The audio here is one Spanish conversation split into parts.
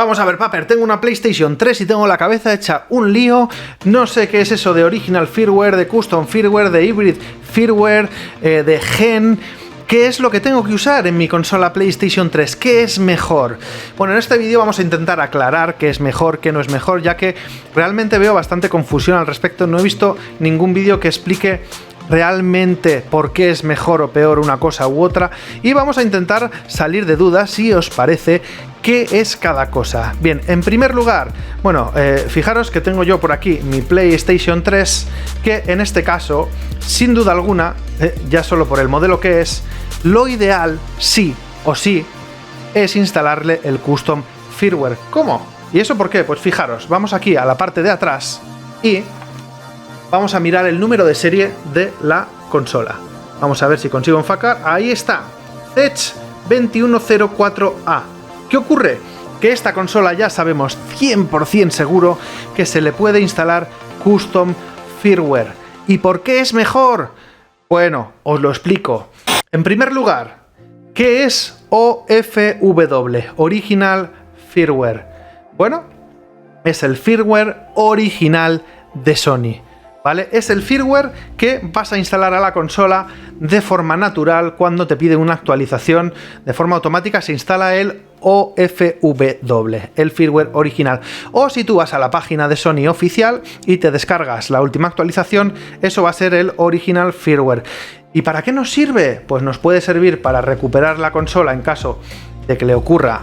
Vamos a ver, Paper, tengo una PlayStation 3 y tengo la cabeza hecha un lío. No sé qué es eso de original firmware, de custom firmware, de hybrid firmware, de gen. ¿Qué es lo que tengo que usar en mi consola PlayStation 3? ¿Qué es mejor? Bueno, en este vídeo vamos a intentar aclarar qué es mejor, qué no es mejor, ya que realmente veo bastante confusión al respecto. No he visto ningún vídeo que explique realmente por qué es mejor o peor una cosa u otra, y vamos a intentar salir de dudas si os parece qué es cada cosa. Bien, en primer lugar, bueno, fijaros que tengo yo por aquí mi PlayStation 3, que en este caso, sin duda alguna, ya solo por el modelo que es, lo ideal, sí o sí, es instalarle el custom firmware. ¿Cómo? ¿Y eso por qué? Pues fijaros, vamos aquí a la parte de atrás y vamos a mirar el número de serie de la consola. Vamos a ver si consigo enfocar. Ahí está, CEH2104A. ¿Qué ocurre? Que esta consola ya sabemos 100% seguro que se le puede instalar custom firmware. ¿Y por qué es mejor? Bueno, os lo explico. En primer lugar, ¿qué es OFW? Original Firmware. Bueno, es el firmware original de Sony. ¿Vale? Es el firmware que vas a instalar a la consola de forma natural cuando te pide una actualización. De forma automática se instala el OFW, el firmware original. O si tú vas a la página de Sony oficial y te descargas la última actualización, eso va a ser el original firmware. ¿Y para qué nos sirve? Pues nos puede servir para recuperar la consola en caso de que le ocurra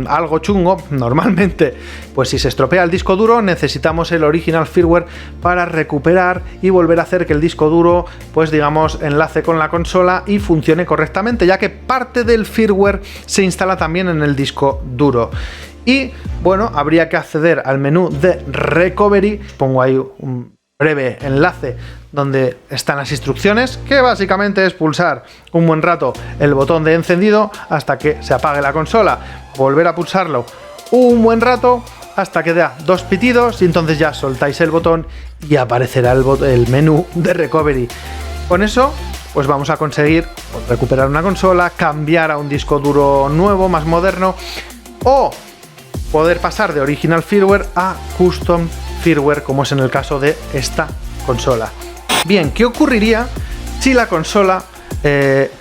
algo chungo. Normalmente, pues si se estropea el disco duro, necesitamos el original firmware para recuperar y volver a hacer que el disco duro, pues digamos, enlace con la consola y funcione correctamente, ya que parte del firmware se instala también en el disco duro. Y bueno, habría que acceder al menú de Recovery. Pongo ahí un breve enlace donde están las instrucciones, que básicamente es pulsar un buen rato el botón de encendido hasta que se apague la consola, volver a pulsarlo un buen rato hasta que da 2 pitidos y entonces ya soltáis el botón y aparecerá el menú de Recovery. Con eso pues vamos a conseguir recuperar una consola, cambiar a un disco duro nuevo, más moderno, o poder pasar de original firmware a custom firmware, como es en el caso de esta consola. Bien, ¿qué ocurriría si la consola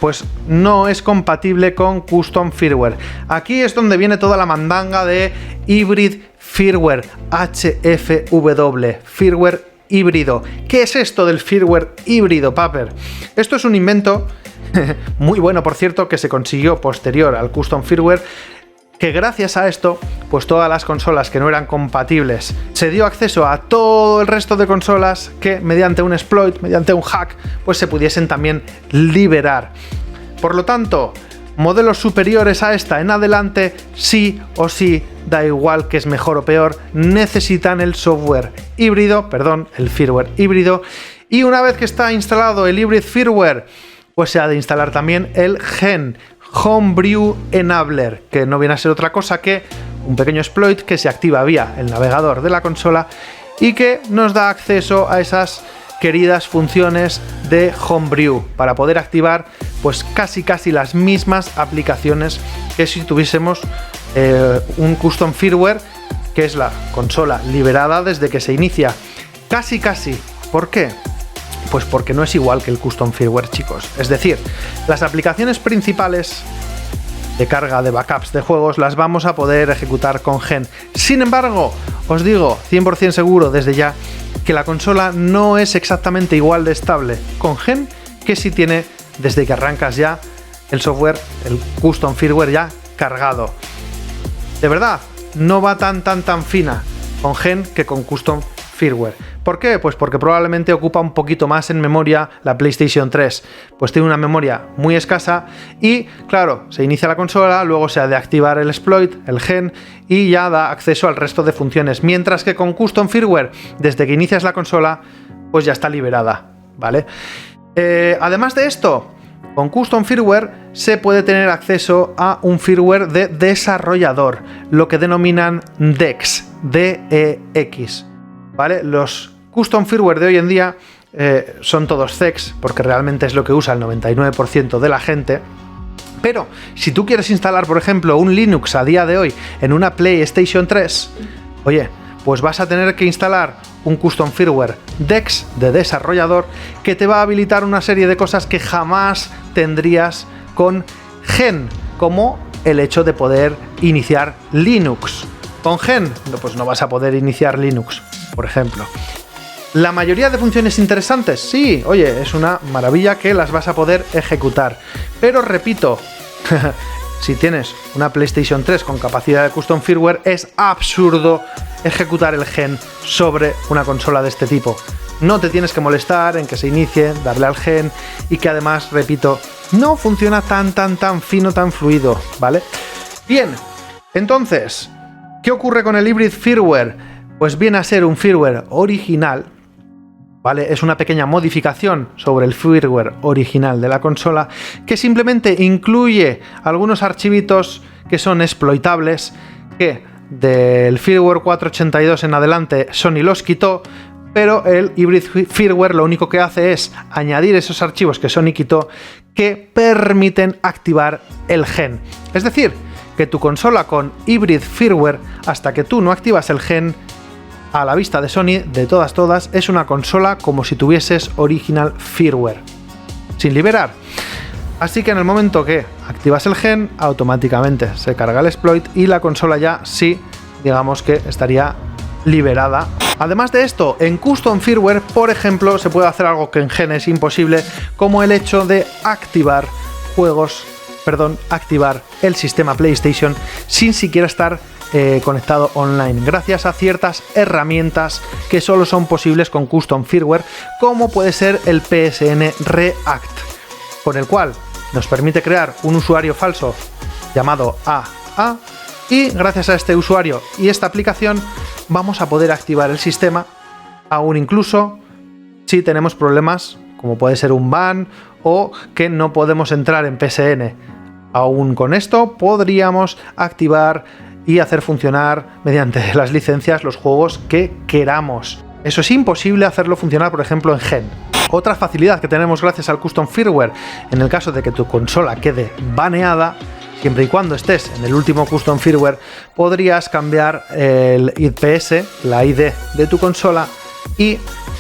pues no es compatible con custom firmware? Aquí es donde viene toda la mandanga de hybrid firmware, HFW, firmware híbrido. ¿Qué es esto del firmware híbrido, Paper? Esto es un invento muy bueno, por cierto, que se consiguió posterior al custom firmware, que gracias a esto, pues todas las consolas que no eran compatibles, se dio acceso a todo el resto de consolas que mediante un exploit, mediante un hack, pues se pudiesen también liberar. Por lo tanto, modelos superiores a esta en adelante, sí o sí, da igual que es mejor o peor, necesitan el software híbrido, perdón, el firmware híbrido, y una vez que está instalado el hybrid firmware, pues se ha de instalar también el gen, Homebrew Enabler, que no viene a ser otra cosa que un pequeño exploit que se activa vía el navegador de la consola y que nos da acceso a esas queridas funciones de Homebrew para poder activar pues casi las mismas aplicaciones que si tuviésemos un custom firmware, que es la consola liberada desde que se inicia. Casi. ¿Por qué? Pues porque no es igual que el custom firmware, chicos. Es decir, las aplicaciones principales de carga de backups de juegos las vamos a poder ejecutar con gen. Sin embargo, os digo 100% seguro desde ya que la consola no es exactamente igual de estable con gen que si tiene desde que arrancas ya el software, el custom firmware ya cargado. De verdad, no va tan fina con gen que con custom firmware. ¿Por qué? Pues porque probablemente ocupa un poquito más en memoria la PlayStation 3, pues tiene una memoria muy escasa y claro, se inicia la consola, luego se ha de activar el exploit, el gen, y ya da acceso al resto de funciones, mientras que con custom firmware, desde que inicias la consola, pues ya está liberada, ¿vale? Además de esto, con custom firmware se puede tener acceso a un firmware de desarrollador, lo que denominan DEX, DEX, ¿vale? Los custom firmware de hoy en día son todos CEX, porque realmente es lo que usa el 99% de la gente, Pero si tú quieres instalar, por ejemplo, un Linux a día de hoy en una PlayStation 3, oye, pues vas a tener que instalar un custom firmware DEX de desarrollador que te va a habilitar una serie de cosas que jamás tendrías con Gen, como el hecho de poder iniciar Linux. Con Gen, pues no vas a poder iniciar Linux, por ejemplo. La mayoría de funciones interesantes, sí, oye, es una maravilla que las vas a poder ejecutar. Pero repito, si tienes una PlayStation 3 con capacidad de custom firmware, es absurdo ejecutar el Gen sobre una consola de este tipo. No te tienes que molestar en que se inicie, darle al Gen, y que además, repito, no funciona tan fino, tan fluido, ¿vale? Bien, entonces, ¿qué ocurre con el Hybrid Firmware? Pues viene a ser un firmware original, ¿vale? Es una pequeña modificación sobre el firmware original de la consola que simplemente incluye algunos archivitos que son exploitables, que del firmware 482 en adelante Sony los quitó, pero el Hybrid Firmware lo único que hace es añadir esos archivos que Sony quitó que permiten activar el Gen. Es decir, que tu consola con Hybrid Firmware, hasta que tú no activas el Gen, a la vista de Sony, de todas, es una consola como si tuvieses Original Firmware, sin liberar. Así que en el momento que activas el Gen, automáticamente se carga el exploit y la consola ya sí, digamos que estaría liberada. Además de esto, en Custom Firmware, por ejemplo, se puede hacer algo que en Gen es imposible, como el hecho de activar activar el sistema PlayStation sin siquiera estar conectado online, gracias a ciertas herramientas que solo son posibles con Custom Firmware, como puede ser el PSN React, con el cual nos permite crear un usuario falso llamado AA, y gracias a este usuario y esta aplicación vamos a poder activar el sistema, aún incluso si tenemos problemas como puede ser un ban o que no podemos entrar en PSN. Aún con esto podríamos activar y hacer funcionar mediante las licencias los juegos que queramos. Eso es imposible hacerlo funcionar, por ejemplo, en Gen. Otra facilidad que tenemos gracias al Custom Firmware, en el caso de que tu consola quede baneada, siempre y cuando estés en el último Custom Firmware, podrías cambiar el IPS, la ID de tu consola, y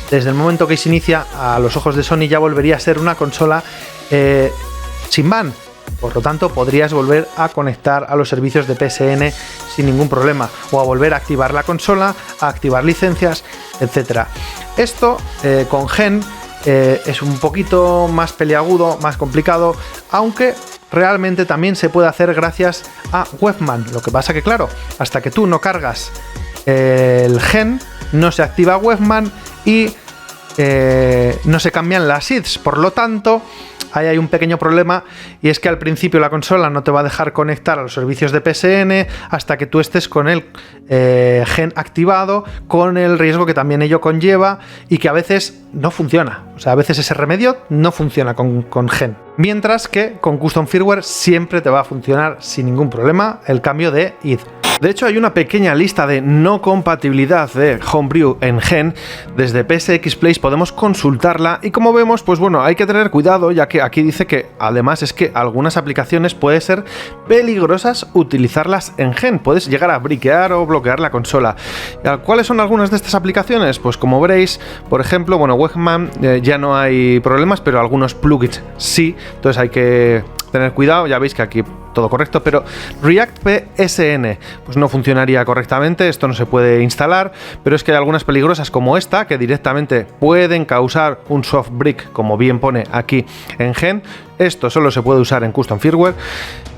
desde el momento que se inicia, a los ojos de Sony ya volvería a ser una consola sin ban. Por lo tanto, podrías volver a conectar a los servicios de PSN sin ningún problema, o a volver a activar la consola, a activar licencias, etc. Esto con Gen es un poquito más peliagudo, más complicado, aunque realmente también se puede hacer gracias a Webman. Lo que pasa que, claro, hasta que tú no cargas el Gen, no se activa Webman y no se cambian las IDs. Por lo tanto, ahí hay un pequeño problema, y es que al principio la consola no te va a dejar conectar a los servicios de PSN hasta que tú estés con el Gen activado, con el riesgo que también ello conlleva y que a veces no funciona. O sea, a veces ese remedio no funciona con Gen. Mientras que con Custom Firmware siempre te va a funcionar sin ningún problema el cambio de ID. De hecho, hay una pequeña lista de no compatibilidad de Homebrew en Gen. Desde PSX Place podemos consultarla y, como vemos, pues bueno, hay que tener cuidado, ya que aquí dice que además es que algunas aplicaciones puede ser peligrosas utilizarlas en Gen. Puedes llegar a briquear o bloquear la consola. ¿Cuáles son algunas de estas aplicaciones? Pues como veréis, por ejemplo, bueno, Webman ya no hay problemas, pero algunos plugins sí. Entonces hay que tener cuidado. Ya veis que aquí todo correcto, pero React PSN pues no funcionaría correctamente, esto no se puede instalar, pero es que hay algunas peligrosas como esta que directamente pueden causar un soft brick, como bien pone aquí en Gen. Esto solo se puede usar en Custom Firmware.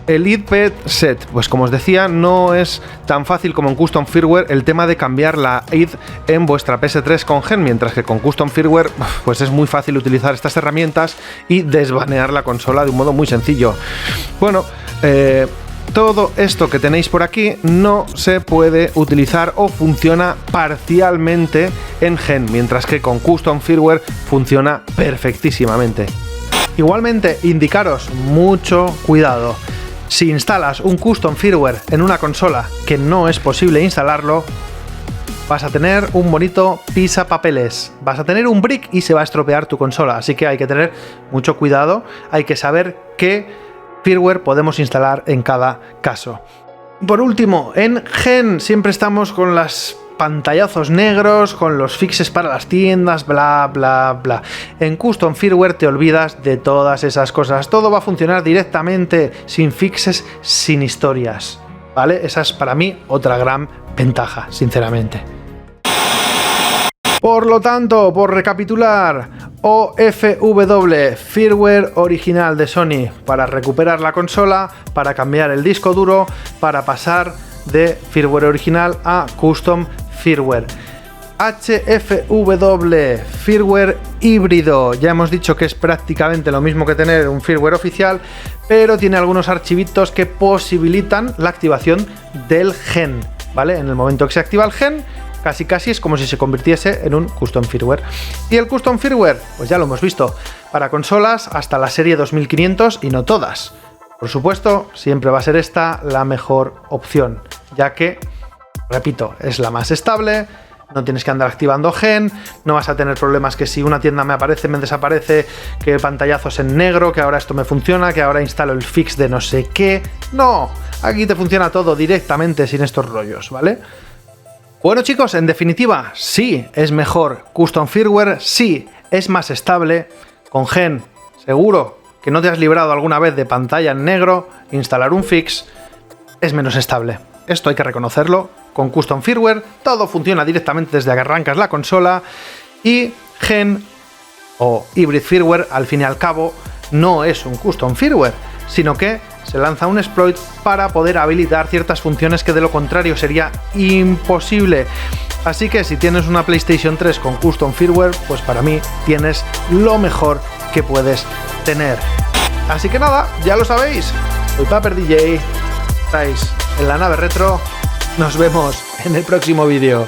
El IDPET set, pues como os decía, no es tan fácil como en Custom Firmware el tema de cambiar la ID en vuestra PS3 con Gen, mientras que con Custom Firmware pues es muy fácil utilizar estas herramientas y desbanear la consola de un modo muy sencillo. Bueno, todo esto que tenéis por aquí no se puede utilizar o funciona parcialmente en Gen, mientras que con Custom Firmware funciona perfectísimamente. Igualmente, indicaros mucho cuidado. Si instalas un Custom Firmware en una consola que no es posible instalarlo, vas a tener un bonito pisapapeles, vas a tener un brick y se va a estropear tu consola. Así que hay que tener mucho cuidado, hay que saber qué firmware podemos instalar en cada caso. Por último, en Gen siempre estamos con las pantallazos negros, con los fixes para las tiendas, bla bla bla. En Custom Firmware te olvidas de todas esas cosas. Todo va a funcionar directamente, sin fixes, sin historias, ¿vale? Esa es para mí otra gran ventaja, sinceramente. Por lo tanto, por recapitular, OFW, firmware original de Sony, para recuperar la consola, para cambiar el disco duro, para pasar de firmware original a custom firmware. HFW, firmware híbrido. Ya hemos dicho que es prácticamente lo mismo que tener un firmware oficial, pero tiene algunos archivitos que posibilitan la activación del gen, ¿vale? En el momento que se activa el gen, casi es como si se convirtiese en un custom firmware. Y el custom firmware, pues ya lo hemos visto, para consolas hasta la serie 2500 y no todas. Por supuesto, siempre va a ser esta la mejor opción, ya que, repito, es la más estable, no tienes que andar activando gen, no vas a tener problemas que si una tienda me aparece, me desaparece, que pantallazos en negro, que ahora esto me funciona, que ahora instalo el fix de no sé qué. No, aquí te funciona todo directamente sin estos rollos, ¿vale? Bueno chicos, en definitiva, sí, es mejor custom firmware, sí, es más estable, con gen, seguro que no te has librado alguna vez de pantalla en negro, instalar un fix es menos estable. Esto hay que reconocerlo. Con custom firmware todo funciona directamente desde que arrancas la consola, y gen o hybrid firmware al fin y al cabo no es un custom firmware, sino que se lanza un exploit para poder habilitar ciertas funciones que de lo contrario sería imposible. Así que si tienes una PlayStation 3 con custom firmware, pues para mí tienes lo mejor que puedes tener. Así que nada, ya lo sabéis, soy Paper DJ, estáis en la nave retro, nos vemos en el próximo vídeo.